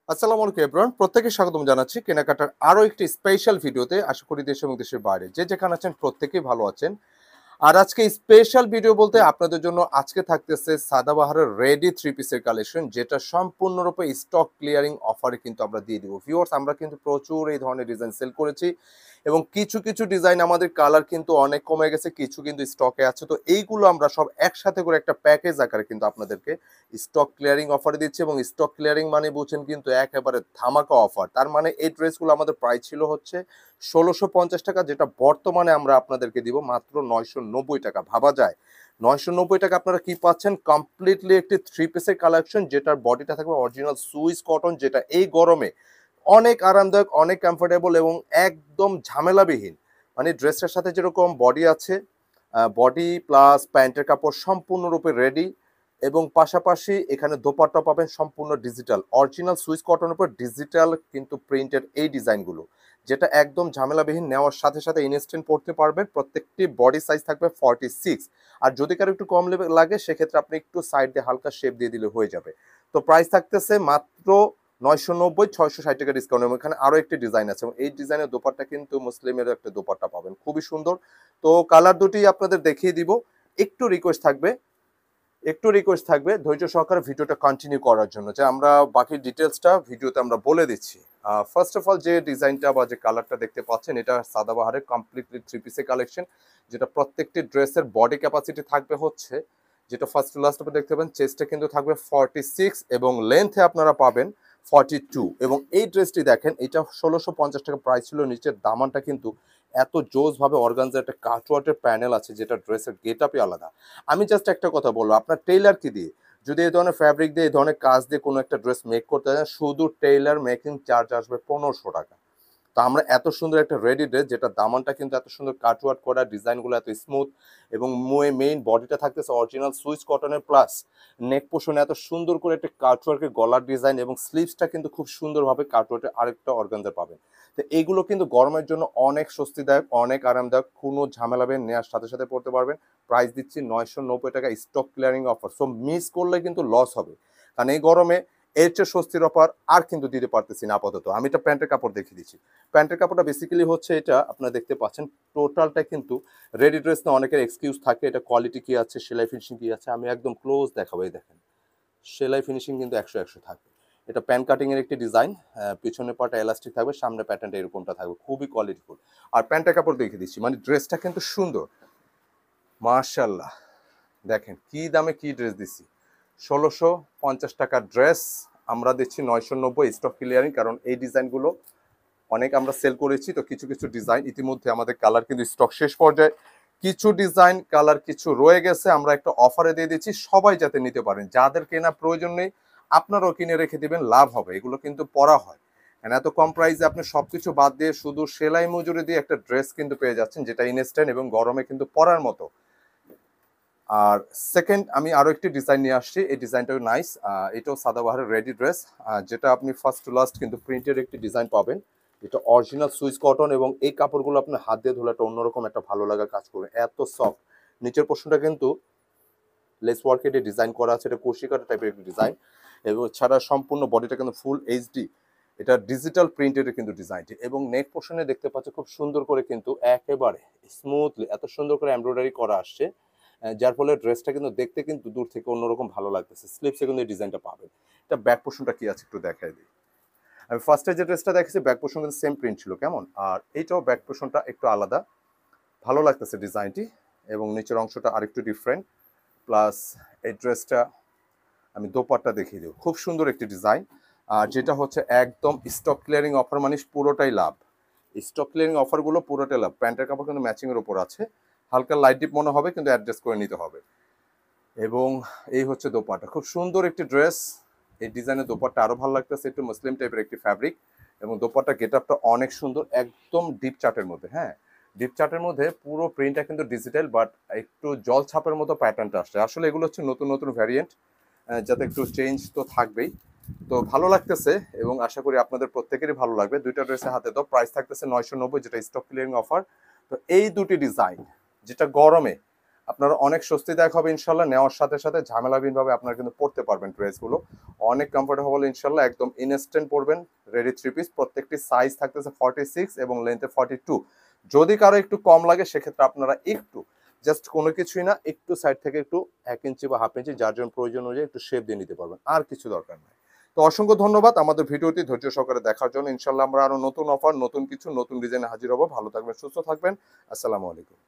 আসসালামু আলাইকুম এভরিওয়ান, প্রত্যেককে স্বাগতম জানাচ্ছি কেনাকাটার আরো একটি স্পেশাল ভিডিওতে। আশা করি দেশ এবং দেশের বাইরে যে যেখানে আছেন প্রত্যেকেই ভালো আছেন। আর আজকে স্পেশাল ভিডিও বলতে আপনাদের জন্য আজকে থাকতেছে সাদাবাহারের রেডি থ্রি পিসের কালেকশন, যেটা সম্পূর্ণরূপে স্টক ক্লিয়ারিং অফারে কিন্তু আমরা দিয়ে দিব ভিউয়ার্স। আমরা কিন্তু প্রচুর এই ধরনের ডিজাইন সেল করেছি এবং কিছু কিছু ডিজাইন আমাদের কালার কিন্তু অনেক কমে গেছে, কিছু কিন্তু স্টকে আছে। তো এইগুলো আমরা সব একসাথে করে একটা প্যাকেজ আকারে কিন্তু আপনাদেরকে স্টক ক্লিয়ারিং অফারে দিচ্ছি, এবং স্টক ক্লিয়ারিং মানে বুঝছেন কিন্তু একেবারে ধামাকা অফার। তার মানে এই ড্রেসগুলো আমাদের প্রাইস ছিল হচ্ছে ১৬৫০ টাকা, যেটা বর্তমানে আমরা আপনাদেরকে দিব মাত্র ৯৯০ টাকা। ভাবা যায় ৯৯০ টাকা আপনারা কি পাচ্ছেন? কমপ্লিটলি একটি থ্রি পিসের কালেকশন, যেটার বডিটা থাকবে অরিজিনাল সুইস কটন, যেটা এই গরমে অনেক আরামদায়ক, অনেক কমফোর্টেবল এবং একদম ঝামেলাবিহীন। মানে ড্রেসটার সাথে যেরকম বডি আছে, বডি প্লাস প্যান্টের কাপড় সম্পূর্ণরূপে রেডি, এবং পাশাপাশি এখানে দোপাট্টা পাবেন সম্পূর্ণ ডিজিটাল অরিজিনাল সুইস কটনের উপর ডিজিটাল কিন্তু প্রিন্টের এই ডিজাইনগুলো, যেটা একদম ঝামেলাবিহীন। নেওয়ার সাথে সাথে ইনস্ট্যান্ট পড়তে পারবেন। প্রত্যেকটি বডি সাইজ থাকবে 46। আর যদি কারো একটু কম লাগে সেক্ষেত্রে আপনি একটু সাইড দিয়ে হালকা শেপ দিয়ে দিলে হয়ে যাবে। তো প্রাইস থাকতেছে মাত্র ৯৯০, ৬৬০ টাকা ডিসকাউন্ট। এবং এখানে আরো একটি ডিজাইন আছে, এবং এই ডিজাইনের দোপাট্টা কিন্তু মুসলিমের একটা দোপাট্টা পাবেন, খুবই সুন্দর। তো কালার দুটি আপনাদের দেখিয়ে দিব। একটু রিকোয়েস্ট থাকবে, ধৈর্য সহকারে ভিডিওটা কন্টিনিউ করার জন্য, যে আমরা বাকি ডিটেলসটা ভিডিওতে আমরা বলে দিচ্ছি। ফার্স্ট অফ অল যে ডিজাইনটা বা যে কালারটা দেখতে পাচ্ছেন, এটা সাদাবাহারের কমপ্লিটলি থ্রি পিসের কালেকশন, যেটা প্রত্যেকটি ড্রেসের বডি ক্যাপাসিটি থাকবে হচ্ছে, যেটা ফার্স্ট টু লাস্ট আপনি দেখতে পাবেন, চেস্টে কিন্তু থাকবে 46 এবং লেন্থে আপনারা পাবেন 42। এবং এই ড্রেসটি দেখেন, এটা ১৬৫০ টাকা প্রাইস ছিল। নিচের দামানটা কিন্তু এত জোস ভাবে অর্গানজার একটা কাটওয়ার্টের প্যানেল আছে, যেটা ড্রেসের গেট আপই আলাদা। আমি জাস্ট একটা কথা বলবো, আপনার টেইলার কি দিয়ে যদি এই ধরনের ফ্যাব্রিক দিয়ে এই ধরনের কাজ দিয়ে কোনো একটা ড্রেস মেক করতে চান, শুধু টেইলার মেকিং চার্জ আসবে ১৫০০ টাকা। তো আমরা এত সুন্দর একটা রেডি ড্রেস, যেটা দামানটা কিন্তু এত সুন্দর কাটওয়ার্ক করা, ডিজাইনগুলো এত স্মুথ, এবং মেইন বডিটা থাকতেছে অরিজিনাল সুইস কটনের, প্লাস নেক পোর্শনে এত সুন্দর করে একটা কাটওয়ার্কের গলার ডিজাইন, এবং স্লিভসটা কিন্তু খুব সুন্দরভাবে কাটওয়ার্কের আরেকটা অর্গানজার পাবেন। তো এইগুলো কিন্তু গরমের জন্য অনেক স্বস্তিদায়ক, অনেক আরামদায়ক, কোনো ঝামেলা হবে নেওয়ার সাথে সাথে পড়তে পারবেন। প্রাইস দিচ্ছি ৯৯০ টাকা stock clearing offer. So miss করলে কিন্তু লস হবে, কারণ এই গরমে এর চেয়ে স্বস্তির অফার আর কিন্তু দিতে পারতেছি না আপাতত। আমি এটা প্যান্টের কাপড় দেখিয়ে দিচ্ছি। প্যান্টের কাপড়টা বেসিক্যালি হচ্ছে, এটা আপনারা দেখতে পাচ্ছেন টোটালটা কিন্তু রেডি ড্রেস না, অনেকের এক্সকিউজ থাকে এটা কোয়ালিটি কি আছে, সেলাই ফিনিশিং কি আছে। আমি একদম ক্লোজ দেখাবো, এই দেখেন সেলাই ফিনিশিং কিন্তু ১০০ থাকবে। এটা প্যান কাটিং এর একটি ডিজাইন, পিছনের পাটা এলাস্টিক থাকবে, সামনে প্যাটার্নটা এরকমটা থাকবে, খুবই কোয়ালিটিফুল। আর প্যান্টের কাপড় দেখিয়ে দিচ্ছি, মানে ড্রেসটা কিন্তু সুন্দর মাশাআল্লাহ। দেখেন কি দামে কি ড্রেস দিচ্ছি, ১৬৫০ টাকার ড্রেস আমরা দিচ্ছি ৯৯০ স্টক ক্লিয়ারিং। কারণ এই ডিজাইনগুলো অনেক আমরা সেল করেছি, তো কিছু কিছু ডিজাইন ইতিমধ্যে আমাদের কালার কিন্তু স্টক শেষ পর্যায়ে, কিছু ডিজাইন কালার কিছু রয়ে গেছে, আমরা একটা অফারে দিয়ে দিচ্ছি সবাই যাতে নিতে পারেন। যাদের কেনা প্রয়োজন নেই আপনারাও কিনে রেখে দিবেন, লাভ হবে। এগুলো কিন্তু পরা হয়, এত কম প্রাইসে আপনি সবকিছু বাদ দিয়ে শুধু সেলাই মজুরি দিয়ে একটা ড্রেস কিন্তু পেয়ে যাচ্ছেন, যেটা ইনস্ট্যান্ট এবং গরমে কিন্তু পরার মতো। আর সেকেন্ড আমি আরো একটি ডিজাইন নিয়ে আসছি, এই ডিজাইনটাও নাইস। এটাও সাদাবাহারের রেডি ড্রেস, যেটা আপনি ফার্স্ট টু লাস্ট কিন্তু প্রিন্টের একটি ডিজাইন পাবেন, এটা অরিজিনাল সুইস কটন, এবং এই কাপড়গুলো আপনার হাত দিয়ে ধুলে একটা অন্যরকম একটা ভালো লাগা কাজ করবে, এত সফট। নিচের পোর্শনটা কিন্তু লেস ওয়ার্কের ডিজাইন করা আছে, এটা কুশি কাটা টাইপের একটি ডিজাইন, এবং ছাড়া সম্পূর্ণ বডিটা কিন্তু ফুল এইচডি, এটা ডিজিটাল প্রিন্টের কিন্তু ডিজাইনটি। এবং নেক পোর্শনে দেখতে পাচ্ছ খুব সুন্দর করে কিন্তু একেবারে স্মুথলি এত সুন্দর করে এমব্রয়ডারি করা আসছে, যার ফলে ড্রেসটা কিন্তু দেখতে কিন্তু দূর থেকে অন্যরকম ভালো লাগতেছে। স্লিপসে কিন্তু এই ডিজাইনটা পাবেন। এটা ব্যাক পোর্শনটা কি আছে একটু দেখাই দিই। আমি ফার্স্টে যে ড্রেসটা দেখেছি ব্যাক পোর্শন কিন্তু সেম প্রিন্ট ছিল কেমন, আর এইটাও ব্যাক পোর্শনটা একটু আলাদা, ভালো লাগতেছে ডিজাইনটি, এবং নিচের অংশটা আরেকটু ডিফারেন্ট। প্লাস এই ড্রেসটা আমি দোপাট্টা দেখিয়ে দেবো, খুব সুন্দর একটি ডিজাইন। আর যেটা হচ্ছে একদম স্টক ক্লিয়ারিং অফার, মানে পুরোটাই লাভ। স্টক ক্লিয়ারিং অফারগুলো পুরোটাই লাভ। প্যান্টের কাপড় কিন্তু ম্যাচিংয়ের ওপর আছে, হালকা লাইট ডিপ মনে হবে কিন্তু অ্যাডজাস্ট করে নিতে হবে। এবং এই হচ্ছে দোপাট্টা, খুব সুন্দর একটি ড্রেস। এই ডিজাইনের দোপাট্টা আরো ভালো লাগতেছে, একটু মুসলিম টাইপের একটি ফ্যাব্রিক, এবং দোপাট্টা গেট আপটা অনেক সুন্দর, একদম ডিপ চার্টের মধ্যে। হ্যাঁ, ডিপ চার্টের মধ্যে পুরো প্রিন্টটা কিন্তু ডিজিটাল, বাট একটু জল ছাপের মতো প্যাটার্নটা আসছে। আসলে এগুলো হচ্ছে নতুন নতুন ভ্যারিয়েন্ট, যাতে একটু চেঞ্জ তো থাকবেই। তো ভালো লাগতেছে, এবং আশা করি আপনাদের প্রত্যেকেরই ভালো লাগবে। দুইটা ড্রেসে হাতে তো প্রাইস থাকতেছে ৯৯০, যেটা স্টক ক্লিয়ারিং অফার। তো এই দুটি ডিজাইন যেটা গরমে আপনারা অনেক স্বস্তিদায়ক হবে ইনশাল্লাহ। নেওয়ার সাথে সাথে ঝামেলাবিহীনভাবে আপনারা কিন্তু পড়তে পারবেন ড্রেসগুলো, অনেক কমফোর্টেবল ইনশাল্লাহ, একদম ইনস্ট্যান্ট পড়বেন। রেডি 3 পিস, প্রত্যেকটি সাইজ থাকতেছে 46 এবং লেন্থে 42। যদি কারো একটু কম লাগে সেক্ষেত্রে আপনারা একটু জাস্ট কোনো কিছুই না, একটু সাইড থেকে একটু 1 ইঞ্চি বা হাফ ইঞ্চি যার জন্য প্রয়োজন অনুযায়ী একটু শেপ দিয়ে নিতে পারবেন, আর কিছু দরকার নেই। তো অসংখ্য ধন্যবাদ আমাদের ভিডিওটি ধৈর্য সহকারে দেখার জন্য। ইনশাল্লাহ আমরা আরো নতুন অফার, নতুন কিছু, নতুন ডিজাইনে হাজির হবো। ভালো থাকবেন, সুস্থ থাকবেন। আসসালামু আলাইকুম।